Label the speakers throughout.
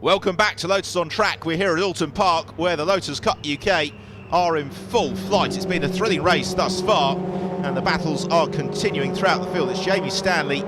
Speaker 1: Welcome back to Lotus on Track. We're here at Alton Park where the Lotus Cup UK are in full flight. It's been a thrilling race thus far and the battles are continuing throughout the field. It's Jamie Stanley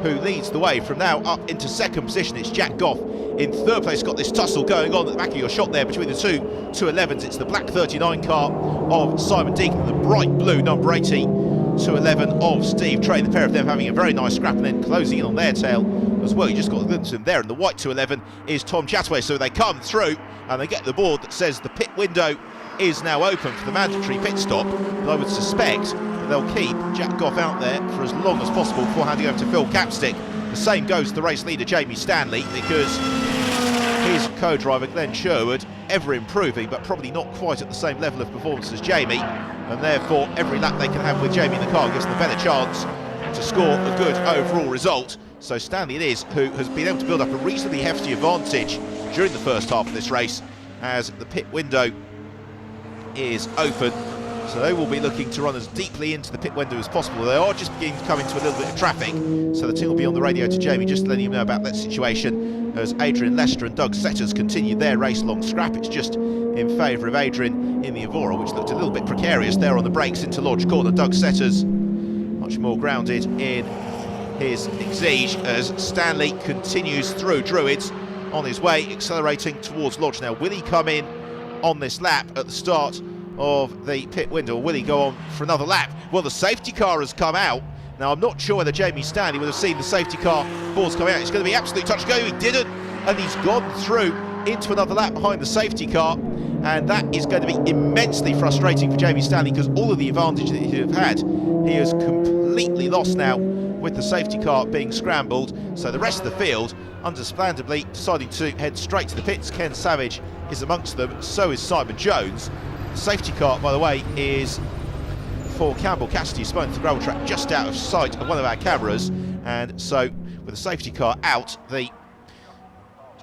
Speaker 1: who leads the way from now up into second position. It's Jack Goff in third place. Got this tussle going on at the back of your shot there between the two 211s. It's the black 39 car of Simon Deacon and the bright blue number 80 211 of Steve Train. The pair of them having a very nice scrap and then closing in on their tail as well. You just got a glimpse of him there, and the white 211 is Tom Chataway. So they come through and they get the board that says the pit window is now open for the mandatory pit stop. But I would suspect that they'll keep Jack Goff out there for as long as possible before handing over to Phil Capstick. The same goes to the race leader Jamie Stanley, because his co-driver Glenn Sherwood, ever improving but probably not quite at the same level of performance as Jamie, and therefore every lap they can have with Jamie in the car gives them a better chance to score a good overall result. So Stanley it is who has been able to build up a reasonably hefty advantage during the first half of this race as the pit window is open. So they will be looking to run as deeply into the pit window as possible. They are just beginning to come into a little bit of traffic, so the team will be on the radio to Jamie just letting him know about that situation as Adrian Lester and Doug Setters continue their race along scrap. It's just in favour of Adrian in the Evora, which looked a little bit precarious there on the brakes into Lodge Corner. Doug Setters much more grounded in his Exige as Stanley continues through Druids on his way, accelerating towards Lodge. Now, will he come in on this lap at the start of the pit window, or will he go on for another lap? Well, the safety car has come out. Now, I'm not sure whether Jamie Stanley would have seen the safety car boards coming out. It's going to be absolute touch and go. He didn't, and he's gone through into another lap behind the safety car, and that is going to be immensely frustrating for Jamie Stanley, because all of the advantage that he would have had, he has completely lost now with the safety car being scrambled. So the rest of the field, understandably, deciding to head straight to the pits. Ken Savage is amongst them, so is Simon Jones. The safety car, by the way, is for Campbell Cassidy, spun to the gravel track just out of sight of one of our cameras, and so with the safety car out, the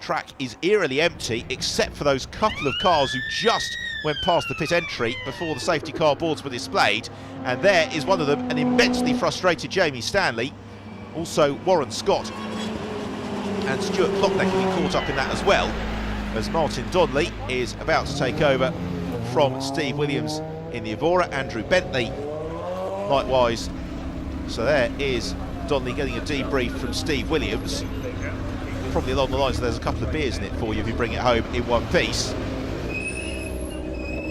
Speaker 1: track is eerily empty except for those couple of cars who just went past the pit entry before the safety car boards were displayed, and there is one of them, an immensely frustrated Jamie Stanley. Also Warren Scott and Stuart Plotneck will be caught up in that as well, as Martin Donnelly is about to take over from Steve Williams in the Evora. Andrew Bentley likewise. So there is Donnelly getting a debrief from Steve Williams, probably along the lines of there's a couple of beers in it for you if you bring it home in one piece.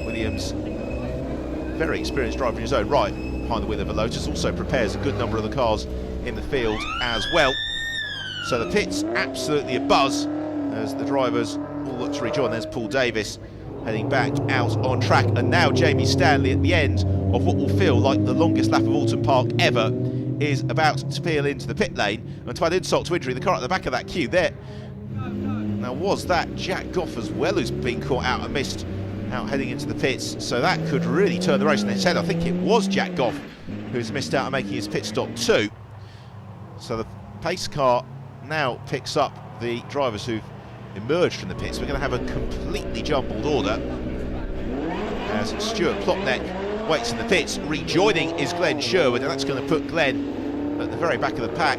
Speaker 1: Williams, very experienced driver in his own right behind the wheel of a Lotus, also prepares a good number of the cars in the field as well. So the pit's absolutely abuzz as the drivers all look to rejoin. There's Paul Davis heading back out on track, and now Jamie Stanley at the end of what will feel like the longest lap of Alton Park ever is about to peel into the pit lane, and to add insult to injury, the car at the back of that queue there, now was that Jack Goff as well who's been caught out and missed out heading into the pits, so that could really turn the race on its head. I think it was Jack Goff who's missed out on making his pit stop too. So the pace car now picks up the drivers who've emerged from the pits. We're going to have a completely jumbled order as Stuart Plotneck waits in the pits. Rejoining is Glenn Sherwood, and that's going to put Glenn at the very back of the pack,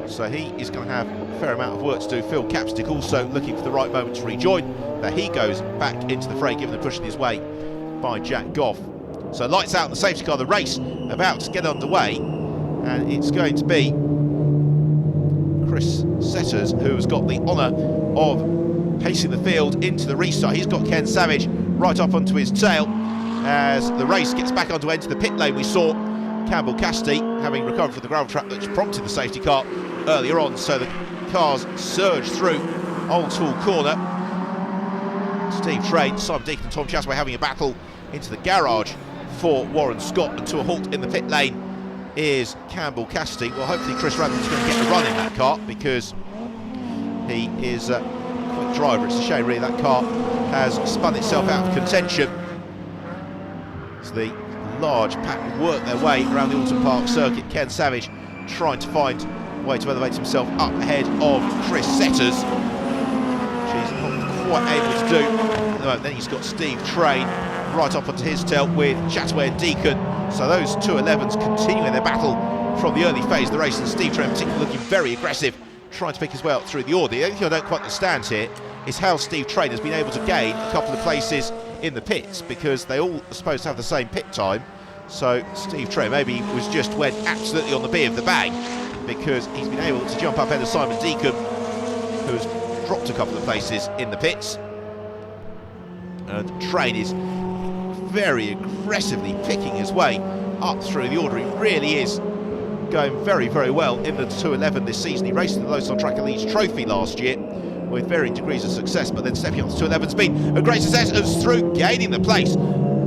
Speaker 1: so he is going to have a fair amount of work to do. Phil Capstick also looking for the right moment to rejoin. There he goes back into the fray, given the push in his way by Jack Goff. So lights out in the safety car, the race about to get underway, and it's going to be Chris Setters who has got the honour of pacing the field into the restart. He's got Ken Savage right up onto his tail as the race gets back underway into the pit lane. We saw Campbell Cassidy having recovered from the gravel trap that prompted the safety car earlier on, so the cars surge through Old Tool Corner. Steve Train, Simon Deacon and Tom Chataway having a battle into the garage for Warren Scott, and to a halt in the pit lane is Campbell Cassidy. Well, hopefully Chris Randall's going to get a run in that car, because he is a quick driver. It's a shame really that car has spun itself out of contention. So the large pack work their way around the Alton Park circuit. Ken Savage trying to find a way to elevate himself up ahead of Chris Setters, which he's not quite able to do. Then he's got Steve Train right up onto his tail with Chataway and Deacon. So those 211s continuing their battle from the early phase of the race, and Steve Train particularly looking very aggressive, trying to pick his way up through the order. The only thing I don't quite understand here is how Steve Train has been able to gain a couple of places in the pits, because they all are supposed to have the same pit time. So Steve Train maybe went absolutely on the B of the bag, because he's been able to jump up ahead of Simon Deacon, who has dropped a couple of places in the pits. And Train is very aggressively picking his way up through the order. He really is going very, very well in the 211 this season. He raced in the Lotus on Track Elites Trophy last year with varying degrees of success, but then stepping on the 211's been a great success, as through gaining the place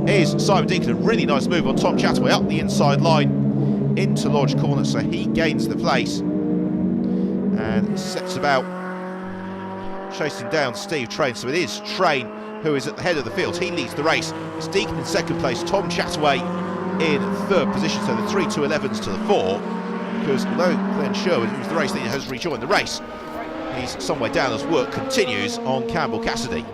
Speaker 1: is Simon Deacon. A really nice move on Tom Chataway up the inside line into Lodge Corner, so he gains the place and sets about chasing down Steve Train. So it is Train who is at the head of the field. He leads the race. It's Deacon in second place, Tom Chataway in third position, so the 3 211s to the 4, because although Glenn Sherwood, who's the race leader, has rejoined the race, he's some way down as work continues on Campbell Cassidy.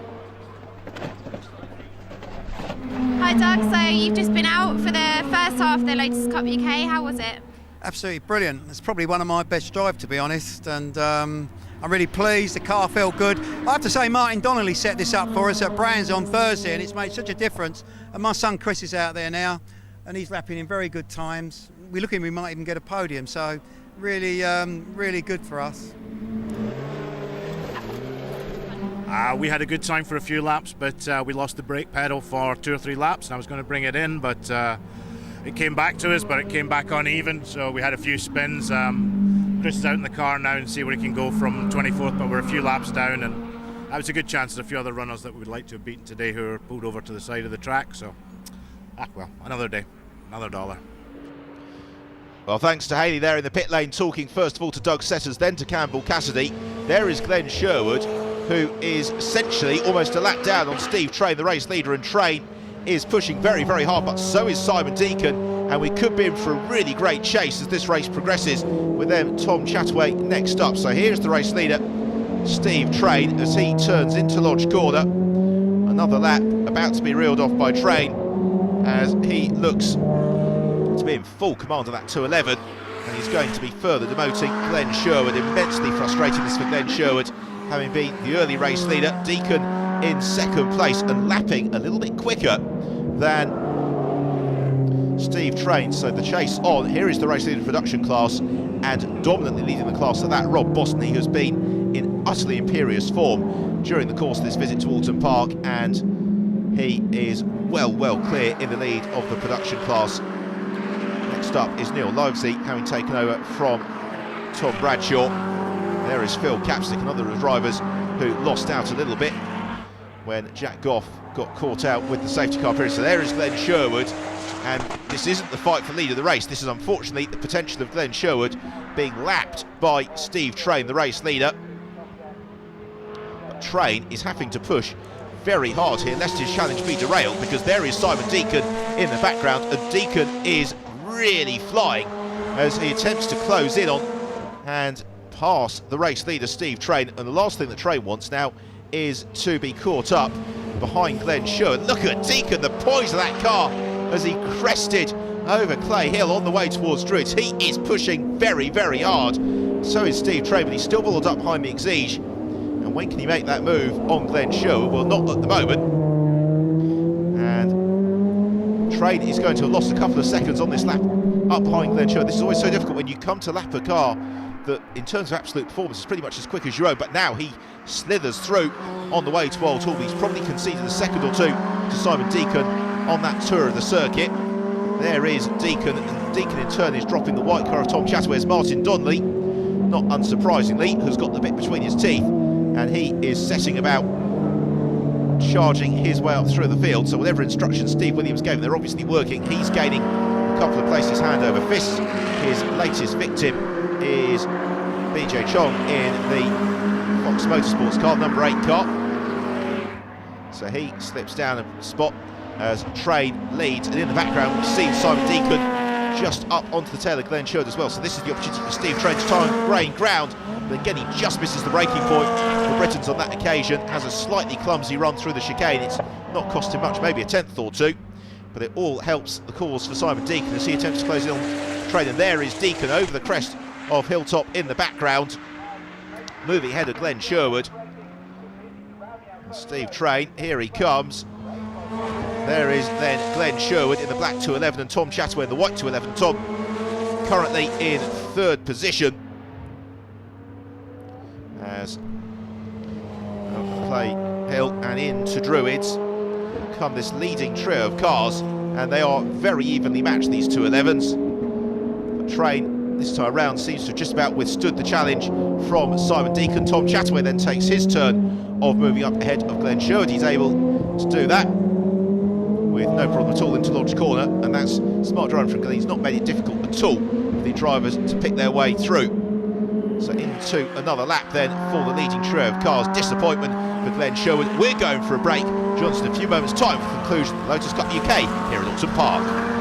Speaker 2: Hi Doug, so you've just been out for the first half of the Lotus Cup UK. How was it?
Speaker 3: Absolutely brilliant. It's probably one of my best drives, to be honest, and I'm really pleased. The car felt good. I have to say, Martin Donnelly set this up for us at Brands on Thursday, and it's made such a difference. And my son Chris is out there now, and he's lapping in very good times. We're looking, we might even get a podium, so really, really good for us.
Speaker 4: We had a good time for a few laps, but we lost the brake pedal for 2 or 3 laps, and I was going to bring it in, but it came back to us, but it came back uneven, so we had a few spins. Chris is out in the car now and see where he can go from 24th, but we're a few laps down, and that was a good chance. There's a few other runners that we would like to have beaten today who are pulled over to the side of the track, so well, another day, another dollar.
Speaker 1: Well, thanks to Haley there in the pit lane, talking first of all to Doug Setters, then to Campbell Cassidy. There is Glenn Sherwood, who is essentially almost a lap down on Steve Train, the race leader, and Train is pushing very, very hard, but so is Simon Deacon, and we could be in for a really great chase as this race progresses, with them Tom Chataway next up. So here's the race leader, Steve Train, as he turns into Lodge Corner. Another lap about to be reeled off by Train, as he looks to be in full command of that 211, and he's going to be further demoting Glenn Sherwood. Immensely frustrating this for Glenn Sherwood, having been the early race leader. Deacon in second place and lapping a little bit quicker than Steve Train. So the chase on. Here is the race leader production class, and dominantly leading the class at that, Rob Boston, who has been in utterly imperious form during the course of this visit to Alton Park, and he is well clear in the lead of the production class. Next up is Neil Livesey, having taken over from Tom Bradshaw. There is Phil Capstick, another of the drivers who lost out a little bit when Jack Goff got caught out with the safety car period. So there is Glenn Sherwood, and this isn't the fight for lead of the race. This is unfortunately the potential of Glenn Sherwood being lapped by Steve Train, the race leader. But Train is having to push very hard here lest his challenge be derailed, because there is Simon Deacon in the background, and Deacon is really flying as he attempts to close in on and pass the race leader Steve Train. And the last thing that Train wants now is to be caught up behind Glenn Sherwood. Look at Deacon, the poise of that car as he crested over Clay Hill on the way towards Druids. He is pushing very hard. So is Steve Train, but he's still balled up behind the Exige. And when can he make that move on Glenn Sherwood? Well, not at the moment. And Train is going to have lost a couple of seconds on this lap up behind Glenn Sherwood. This is always so difficult when you come to lap a car that in terms of absolute performance is pretty much as quick as your own, but now he slithers through on the way to Old Hall. He's probably conceded a second or two to Simon Deacon on that tour of the circuit. There is Deacon, and Deacon in turn is dropping the white car of Tom Chataway as Martin Donnelly, not unsurprisingly, has got the bit between his teeth, and he is setting about charging his way up through the field. So whatever instructions Steve Williams gave him, they're obviously working. He's gaining a couple of places hand over fist. His latest victim is BJ Chong in the Fox Motorsports car, number 8 car. So he slips down a spot as Train leads, and in the background we've seen Simon Deacon just up onto the tail of Glenn Sherwood as well. So this is the opportunity for Steve Train to try and gain ground, but again he just misses the braking point. The Britons on that occasion has a slightly clumsy run through the chicane. It's not cost him much, maybe a tenth or two, but it all helps the cause for Simon Deacon as he attempts to close in on Train. And there is Deacon over the crest of Hilltop in the background, moving ahead of Glenn Sherwood. And Steve Train, here he comes. There is then Glenn Sherwood in the black 211 and Tom Chataway in the white 211. Tom currently in third position as play hill and into Druids come this leading trio of cars, and they are very evenly matched, these 211s. But Train this time around seems to have just about withstood the challenge from Simon Deacon. Tom Chataway then takes his turn of moving up ahead of Glenn Sherwood. He's able to do that with no problem at all into launch corner, and that's smart driving from Glenn. He's not made it difficult at all for the drivers to pick their way through. So into another lap then for the leading trio of cars. Disappointment for Glenn Sherwood. We're going for a break. Johnson, a few moments time for the conclusion of the Lotus Cup UK here at Alton Park.